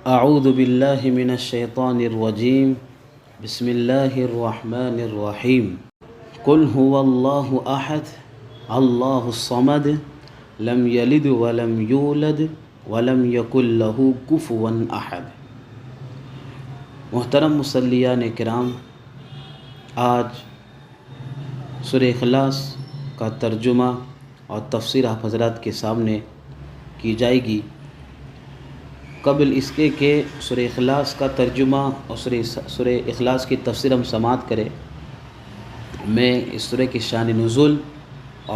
اعوذ باللہ من الشیطان الرجیم بسم اللہ الرحمن الرحیم قل هو اللہ احد اللہ الصمد لم یلد ولم یولد ولم یکن له کفوا احد۔ محترم مصلیان کرام، آج سورہ اخلاص کا ترجمہ اور تفسیر آپ حضرات کے سامنے کی جائے گی۔ قبل اس کے کہ سورہ اخلاص کا ترجمہ اور سورہ اخلاص کی تفسیر ہم سماعت کریں، میں اس سورہ کی شان نزول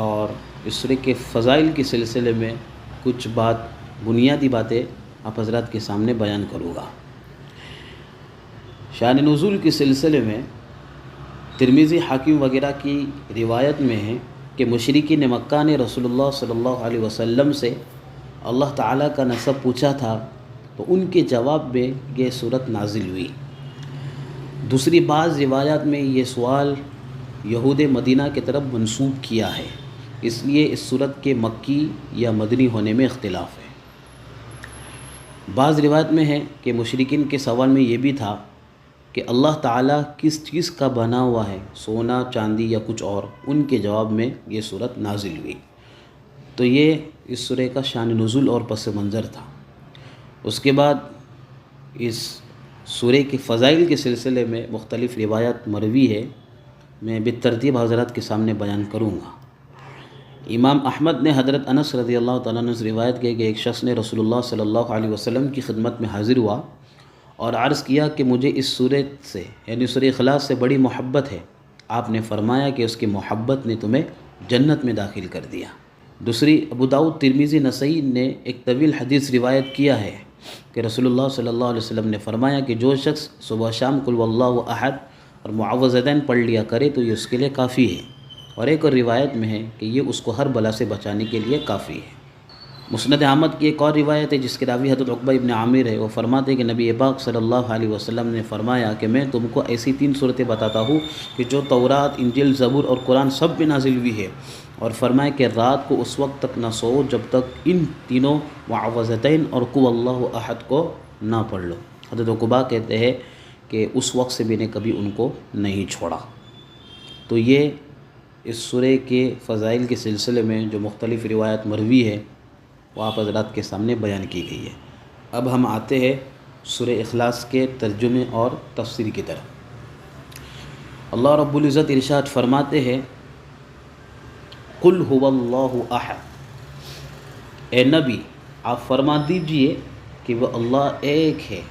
اور اس سورہ کے فضائل کے سلسلے میں کچھ بنیادی باتیں آپ حضرات کے سامنے بیان کروں گا۔ شان نزول کے سلسلے میں ترمذی، حاکم وغیرہ کی روایت میں ہے کہ مشرکین مکہ نے رسول اللہ صلی اللہ علیہ وسلم سے اللہ تعالیٰ کا نسب پوچھا تھا، تو ان کے جواب میں یہ صورت نازل ہوئی۔ دوسری بعض روایات میں یہ سوال یہود مدینہ کی طرف منسوب کیا ہے، اس لیے اس صورت کے مکی یا مدنی ہونے میں اختلاف ہے۔ بعض روایت میں ہے کہ مشرکین کے سوال میں یہ بھی تھا کہ اللہ تعالیٰ کس چیز کا بنا ہوا ہے، سونا، چاندی یا کچھ اور؟ ان کے جواب میں یہ صورت نازل ہوئی۔ تو یہ اس سورہ کا شان نزول اور پس منظر تھا۔ اس کے بعد اس سورہ کے فضائل کے سلسلے میں مختلف روایات مروی ہے، میں بالترتیب حضرات کے سامنے بیان کروں گا۔ امام احمد نے حضرت انس رضی اللہ تعالیٰ عنہ سے روایت کی کہ ایک شخص نے رسول اللہ صلی اللہ علیہ وسلم کی خدمت میں حاضر ہوا اور عرض کیا کہ مجھے اس سورہ سے یعنی سورہ اخلاص سے بڑی محبت ہے۔ آپ نے فرمایا کہ اس کی محبت نے تمہیں جنت میں داخل کر دیا۔ دوسری، ابو داؤد، ترمذی، نسائی نے ایک طویل حدیث روایت کیا ہے کہ رسول اللہ صلی اللہ علیہ وسلم نے فرمایا کہ جو شخص صبح شام قل واللہ احد اور معوذتین پڑھ لیا کرے تو یہ اس کے لیے کافی ہے، اور ایک اور روایت میں ہے کہ یہ اس کو ہر بلا سے بچانے کے لیے کافی ہے۔ مسند احمد کی ایک اور روایت ہے جس کے راوی حضرت عقبہ ابن عامر ہے، وہ فرماتے ہیں کہ نبی پاک صلی اللہ علیہ وسلم نے فرمایا کہ میں تم کو ایسی 3 صورتیں بتاتا ہوں کہ جو تورات، انجیل، زبور اور قرآن سب میں نازل ہوئی ہے، اور فرمایا کہ رات کو اس وقت تک نہ سو جب تک ان تینوں معوذتین اور قل اللہ احد کو نہ پڑھ لو۔ حضرت عقبہ کہتے ہیں کہ اس وقت سے میں نے کبھی ان کو نہیں چھوڑا۔ تو یہ اس سورہ کے فضائل کے سلسلے میں جو مختلف روایت مروی ہے وہ آپ حضرات کے سامنے بیان کی گئی ہے۔ اب ہم آتے ہیں سورہ اخلاص کے ترجمے اور تفسیر کی طرف۔ اللہ رب العزت ارشاد فرماتے ہیں، قل هو اللہ احد، اے نبی آپ فرما دیجئے کہ وہ اللہ ایک ہے،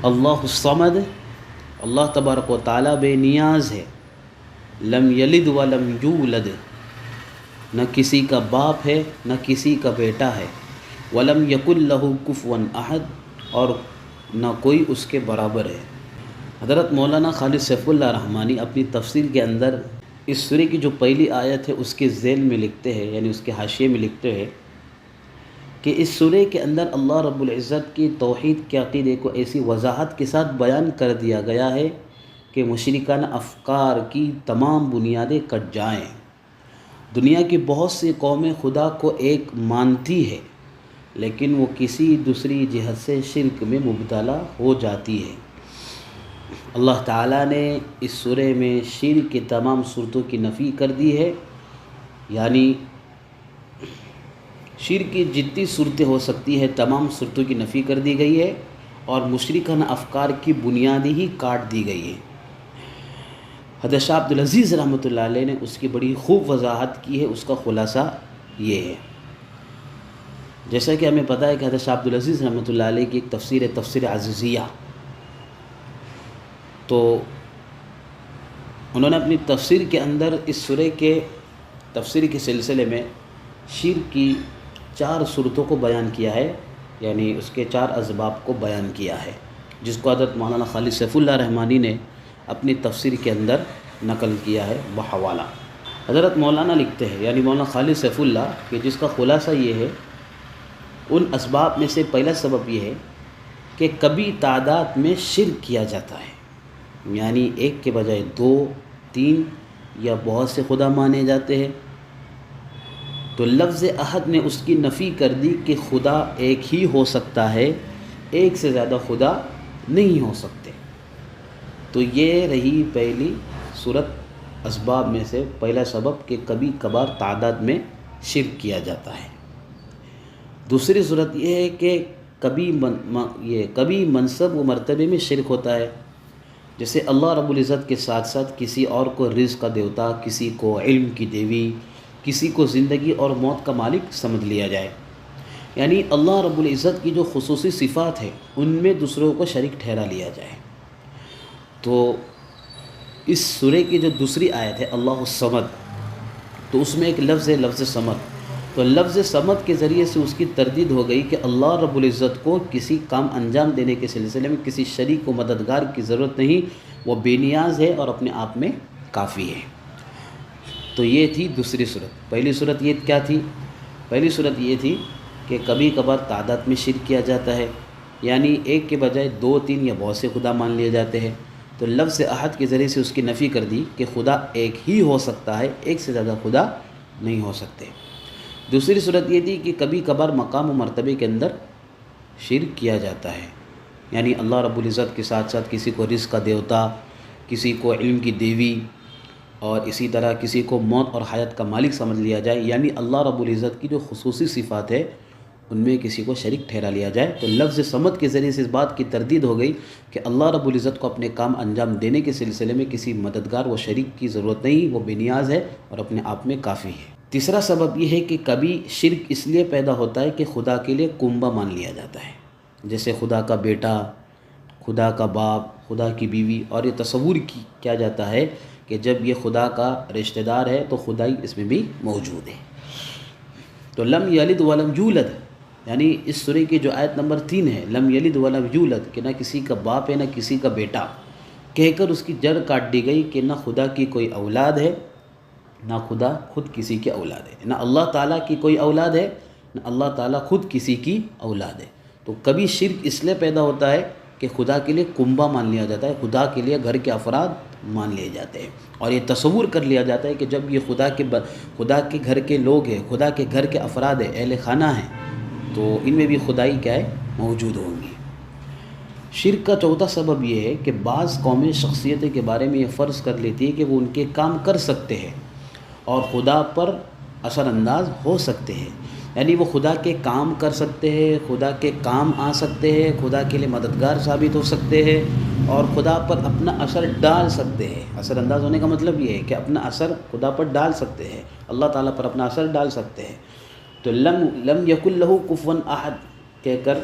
اللہ الصمد، اللہ تبارک و تعالیٰ بے نیاز ہے، لم یلد ولم یولد، نہ کسی کا باپ ہے نہ کسی کا بیٹا ہے، ولم یکن لہ کفوا احد، اور نہ کوئی اس کے برابر ہے۔ حضرت مولانا خالد سیف اللہ رحمانی اپنی تفسیر کے اندر اس سورہ کی جو پہلی آیت ہے اس کے ذیل میں لکھتے ہیں، یعنی اس کے حاشیے میں لکھتے ہیں کہ اس سورہ کے اندر اللہ رب العزت کی توحید کے عقیدے کو ایسی وضاحت کے ساتھ بیان کر دیا گیا ہے کہ مشرکانہ افکار کی تمام بنیادیں کٹ جائیں۔ دنیا کی بہت سی قومیں خدا کو ایک مانتی ہے لیکن وہ کسی دوسری جہت سے شرک میں مبتلا ہو جاتی ہے۔ اللہ تعالیٰ نے اس سورہ میں شرک کی تمام صورتوں کی نفی کر دی ہے، یعنی شرک کی جتنی صورتیں ہو سکتی ہے تمام صورتوں کی نفی کر دی گئی ہے، اور مشرکانہ افکار کی بنیادیں ہی کاٹ دی گئی ہے۔ حضرت شاہ عبدالعزیز رحمۃ اللہ علیہ نے اس کی بڑی خوب وضاحت کی ہے، اس کا خلاصہ یہ ہے۔ جیسا کہ ہمیں پتہ ہے کہ حضرت شاہ عبدالعزیز رحمۃ اللہ علیہ کی ایک تفسیر ہے، تفسیر عزیزیہ، تو انہوں نے اپنی تفسیر کے اندر اس سورہ کے تفسیر کے سلسلے میں شرک کی 4 صورتوں کو بیان کیا ہے، یعنی اس کے 4 اسباب کو بیان کیا ہے، جس کو حضرت مولانا خالد سیف اللہ رحمانی نے اپنی تفسیر کے اندر نقل کیا ہے بحوالہ۔ حضرت مولانا لکھتے ہیں، یعنی مولانا خالد سیف اللہ، کہ جس کا خلاصہ یہ ہے، ان اسباب میں سے پہلا سبب یہ ہے کہ کبھی تعداد میں شرک کیا جاتا ہے، یعنی ایک کے بجائے 2، 3 یا بہت سے خدا مانے جاتے ہیں، تو لفظ احد نے اس کی نفی کر دی کہ خدا ایک ہی ہو سکتا ہے، ایک سے زیادہ خدا نہیں ہو سکتے۔ تو یہ رہی پہلی صورت اسباب میں سے پہلا سبب کہ کبھی کبھار تعداد میں شرک کیا جاتا ہے۔ دوسری صورت یہ ہے کہ کبھی منصب و مرتبے میں شرک ہوتا ہے، جیسے اللہ رب العزت کے ساتھ ساتھ کسی اور کو رزق کا دیوتا، کسی کو علم کی دیوی، کسی کو زندگی اور موت کا مالک سمجھ لیا جائے، یعنی اللہ رب العزت کی جو خصوصی صفات ہے ان میں دوسروں کو شریک ٹھہرا لیا جائے۔ تو اس سورہ کی جو دوسری آیت ہے اللہ الصمد، تو اس میں ایک لفظ ہے لفظ صمد، تو لفظ صمد کے ذریعے سے اس کی تردید ہو گئی کہ اللہ رب العزت کو کسی کام انجام دینے کے سلسلے میں کسی شریک و مددگار کی ضرورت نہیں، وہ بے نیاز ہے اور اپنے آپ میں کافی ہے۔ تو یہ تھی دوسری صورت۔ پہلی صورت یہ کیا تھی؟ پہلی صورت یہ تھی کہ کبھی کبھار تعداد میں شرک کیا جاتا ہے، یعنی ایک کے بجائے 2، 3 یا بہت سے خدا مان لیے جاتے ہیں۔ تو لفظ احد کے ذریعے سے اس کی نفی کر دی کہ خدا ایک ہی ہو سکتا ہے، ایک سے زیادہ خدا نہیں ہو سکتے۔ دوسری صورت یہ تھی کہ کبھی کبھار مقام و مرتبے کے اندر شرک کیا جاتا ہے، یعنی اللہ رب العزت کے ساتھ ساتھ کسی کو رزق کا دیوتا، کسی کو علم کی دیوی، اور اسی طرح کسی کو موت اور حیات کا مالک سمجھ لیا جائے، یعنی اللہ رب العزت کی جو خصوصی صفات ہے ان میں کسی کو شریک ٹھہرا لیا جائے۔ تو لفظ صمد کے ذریعے سے اس بات کی تردید ہو گئی کہ اللہ رب العزت کو اپنے کام انجام دینے کے سلسلے میں کسی مددگار و شریک کی ضرورت نہیں، وہ بے نیاز ہے اور اپنے آپ میں کافی ہے۔ تیسرا سبب یہ ہے کہ کبھی شرک اس لیے پیدا ہوتا ہے کہ خدا کے لیے کنبہ مان لیا جاتا ہے، جیسے خدا کا بیٹا، خدا کا باپ، خدا کی بیوی، اور یہ تصور کیا جاتا ہے کہ جب یہ خدا کا رشتہ دار ہے تو خدائی اس میں بھی موجود ہے۔ تو لم یلد ولم یولد، یعنی اس سورہ کی جو آیت نمبر 3 ہے، لم یلد ولم یولد، کہ نہ کسی کا باپ ہے نہ کسی کا بیٹا، کہہ کر اس کی جڑ کاٹ دی گئی کہ نہ خدا کی کوئی اولاد ہے، نہ خدا خود کسی کی اولاد ہے، نہ اللہ تعالیٰ کی کوئی اولاد ہے، نہ اللہ تعالیٰ خود کسی کی اولاد ہے۔ تو کبھی شرک اس لیے پیدا ہوتا ہے کہ خدا کے لیے کنبہ مان لیا جاتا ہے، خدا کے لیے گھر کے افراد مان لیے جاتے ہیں، اور یہ تصور کر لیا جاتا ہے کہ جب یہ خدا کے گھر کے لوگ ہیں، خدا کے گھر کے افراد ہیں، اہل خانہ ہیں، تو ان میں بھی خدائی کیا ہے موجود ہوں گی۔ شرک کا چوتھا سبب یہ ہے کہ بعض قومیں شخصیت کے بارے میں یہ فرض کر لیتی ہے کہ وہ ان کے کام کر سکتے ہیں اور خدا پر اثر انداز ہو سکتے ہیں، یعنی وہ خدا کے کام کر سکتے ہیں، خدا کے کام آ سکتے ہیں، خدا کے لیے مددگار ثابت ہو سکتے ہیں، اور خدا پر اپنا اثر ڈال سکتے ہیں۔ اثر انداز ہونے کا مطلب یہ ہے کہ اپنا اثر خدا پر ڈال سکتے ہیں، اللہ تعالیٰ پر اپنا اثر ڈال سکتے ہیں۔ تو لم یکن لہ کفوا احد کہہ کر،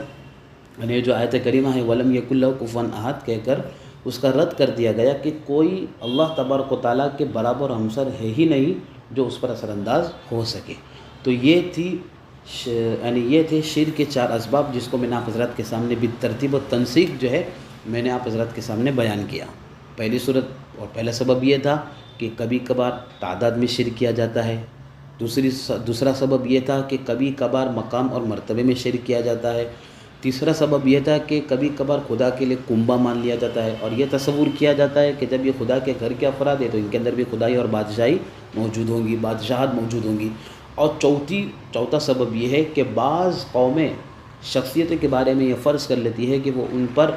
یعنی جو آیت کریمہ ہے ولم یکن لہ کفوا احد کہہ کر اس کا رد کر دیا گیا کہ کوئی اللہ تبارک و تعالیٰ کے برابر ہمسر ہے ہی نہیں جو اس پر اثر انداز ہو سکے۔ تو یہ تھے شرک کے 4 اسباب، جس کو میں نے آپ حضرات کے سامنے بالترتیب و تنسیق جو ہے میں نے آپ حضرات کے سامنے بیان کیا۔ پہلی صورت اور پہلا سبب یہ تھا کہ کبھی کبھار تعداد میں شرک کیا جاتا ہے۔ دوسرا سبب یہ تھا کہ کبھی کبھار مقام اور مرتبے میں شرک کیا جاتا ہے۔ تیسرا سبب یہ تھا کہ کبھی کبھار خدا کے لیے کنبہ مان لیا جاتا ہے، اور یہ تصور کیا جاتا ہے کہ جب یہ خدا کے گھر کے افراد ہیں تو ان کے اندر بھی خدائی اور بادشاہی موجود ہوں گی، بادشاہت موجود ہوں گی۔ اور چوتھا سبب یہ ہے کہ بعض قومیں شخصیت کے بارے میں یہ فرض کر لیتی ہے کہ وہ ان پر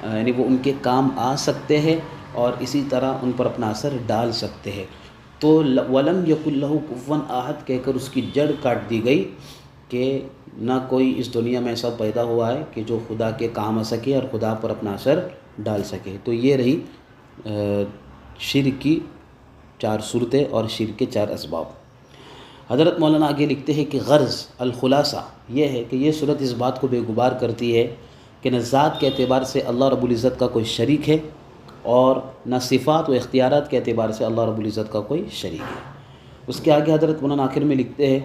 یعنی وہ ان کے کام آ سکتے ہیں اور اسی طرح ان پر اپنا اثر ڈال سکتے ہیں۔ تو ولم یکن لہ کفوا احد کہہ کر اس کی جڑ کاٹ دی گئی کہ نہ کوئی اس دنیا میں ایسا پیدا ہوا ہے کہ جو خدا کے کام آ سکے اور خدا پر اپنا اثر ڈال سکے۔ تو یہ رہی شرک کی 4 صورتیں اور شرک کے 4 اسباب۔ حضرت مولانا آگے لکھتے ہیں کہ غرض الخلاصہ یہ ہے کہ یہ صورت اس بات کو بے غبار کرتی ہے کہ نہ ذات کے اعتبار سے اللہ رب العزت کا کوئی شریک ہے، اور نہ صفات و اختیارات کے اعتبار سے اللہ رب العزت کا کوئی شریک ہے۔ اس کے آگے حضرت مولانا آخر میں لکھتے ہیں،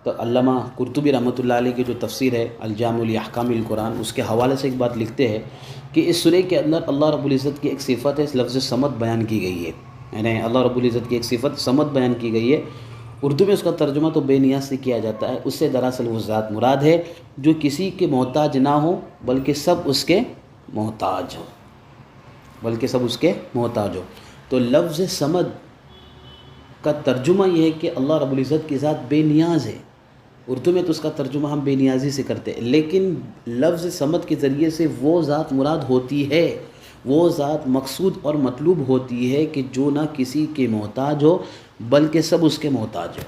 تو علامہ قرطبی رحمۃ اللہ علیہ کی جو تفسیر ہے الجامع لاحکام القرآن، اس کے حوالے سے ایک بات لکھتے ہیں کہ اس سورہ کے اندر اللہ رب العزت کی ایک صفت ہے، اس لفظ صمد بیان کی گئی ہے، یعنی اللہ رب العزت کی ایک صفت صمد بیان کی گئی ہے۔ اردو میں اس کا ترجمہ تو بے نیاز سے کیا جاتا ہے، اس سے دراصل وہ ذات مراد ہے جو کسی کے محتاج نہ ہو بلکہ سب اس کے محتاج ہو، تو لفظ صمد کا ترجمہ یہ ہے کہ اللہ رب العزت کی ذات بے نیاز ہے، اردو میں تو اس کا ترجمہ ہم بے نیازی سے کرتے ہیں، لیکن لفظ صمد کے ذریعے سے وہ ذات مراد ہوتی ہے، وہ ذات مقصود اور مطلوب ہوتی ہے کہ جو نہ کسی کے محتاج ہو بلکہ سب اس کے محتاج ہو،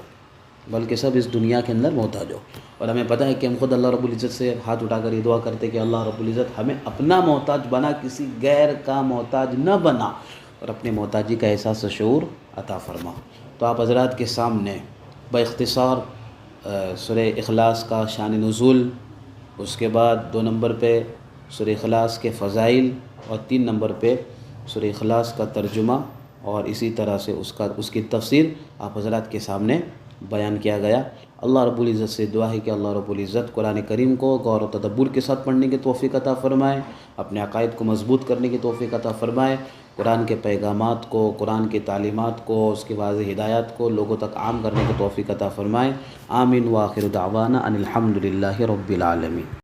بلکہ سب اس دنیا کے اندر محتاج ہو۔ اور ہمیں پتہ ہے کہ ہم خود اللہ رب العزت سے ہاتھ اٹھا کر یہ دعا کرتے کہ اللہ رب العزت ہمیں اپنا محتاج بنا، کسی غیر کا محتاج نہ بنا، اور اپنے محتاجی کا احساس و شعور عطا فرما۔ تو آپ حضرات کے سامنے باختصار سورہ اخلاص کا شان نزول، اس کے بعد 2 نمبر پہ سورہ اخلاص کے فضائل، اور 3 نمبر پہ سورہ اخلاص کا ترجمہ، اور اسی طرح سے اس کی تفسیر آپ حضرات کے سامنے بیان کیا گیا۔ اللہ رب العزت سے دعا ہے کہ اللہ رب العزت قرآن کریم کو غور و تدبر کے ساتھ پڑھنے کی توفیق عطا فرمائے، اپنے عقائد کو مضبوط کرنے کی توفیق عطا فرمائے، قرآن کے پیغامات کو، قرآن کی تعلیمات کو، اس کی واضح ہدایات کو لوگوں تک عام کرنے کی توفیق عطا فرمائے۔ آمین وآخر دعوانا ان الحمد للہ رب العالمین۔